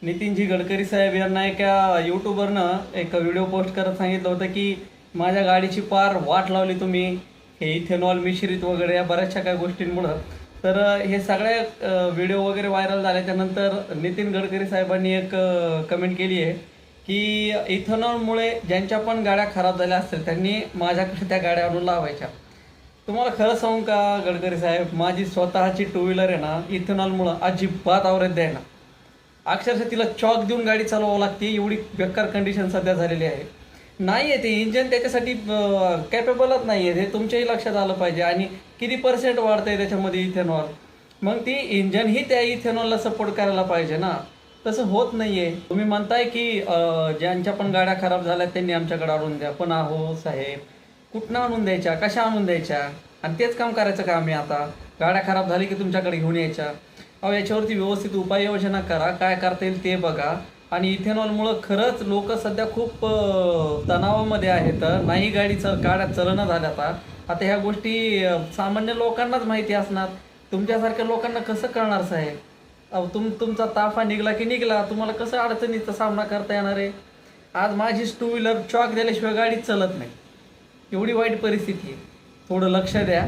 नितीनजी गडकरी साहेब यांना एका यूट्यूबरनं एक व्हिडिओ पोस्ट करत सांगितलं होतं की माझ्या गाडीची पार वाट लावली तुम्ही, हे इथेनॉल मिश्रित वगैरे या बऱ्याचशा काही गोष्टींमुळं. तर हे सगळ्या व्हिडिओ वगैरे व्हायरल झाल्याच्यानंतर नितीन गडकरी साहेबांनी एक कमेंट केली आहे की इथेनॉलमुळे ज्यांच्या पण गाड्या खराब झाल्या असतील त्यांनी माझ्याकडे त्या गाड्या आणून लावायच्या. तुम्हाला खरं सांगू का गडकरी साहेब, माझी स्वतःची टू व्हीलर आहे ना, इथेनॉलमुळं अजिबात आवरेज द्यायना. अक्षरशः तिला चॉक देऊन गाडी चालवावं लागते, एवढी बेकार कंडिशन सध्या झालेली आहे. नाही आहे ते इंजन त्याच्यासाठी कॅपेबलच नाही आहे, हे तुमच्याही लक्षात आलं पाहिजे. आणि किती % वाढतं आहे त्याच्यामध्ये इथेनॉल, मग ती इंजनही त्या इथेनॉलला सपोर्ट करायला पाहिजे ना. तसं होत नाही आहे. तुम्ही म्हणताय की ज्यांच्या पण गाड्या खराब झाल्या त्यांनी आमच्याकडे आणून द्या, पण अहो साहेब, कुठनं आणून द्यायच्या, कशा आणून द्यायच्या? आणि तेच काम करायचं का आम्ही आता? गाड्या खराब झाली की तुमच्याकडे घेऊन यायच्या? अहो याच्यावरती व्यवस्थित उपाययोजना करा, काय करता येईल ते बघा. आणि इथेनॉलमुळं खरंच लोक सध्या खूप तणावामध्ये आहेत. नाही गाड्या चलना झाल्या. आता ह्या गोष्टी सामान्य लोकांनाच माहिती असणार, तुमच्यासारख्या लोकांना कसं कळणार साहेब? अहो तुमचा ताफा निघला की निघला, तुम्हाला कसं अडचणीचा सामना करता येणार आहे? आज माझीच टू व्हीलर चॉक दिल्याशिवाय गाडीच चालत नाही, एवढी वाईट परिस्थिती आहे. थोडं लक्ष द्या.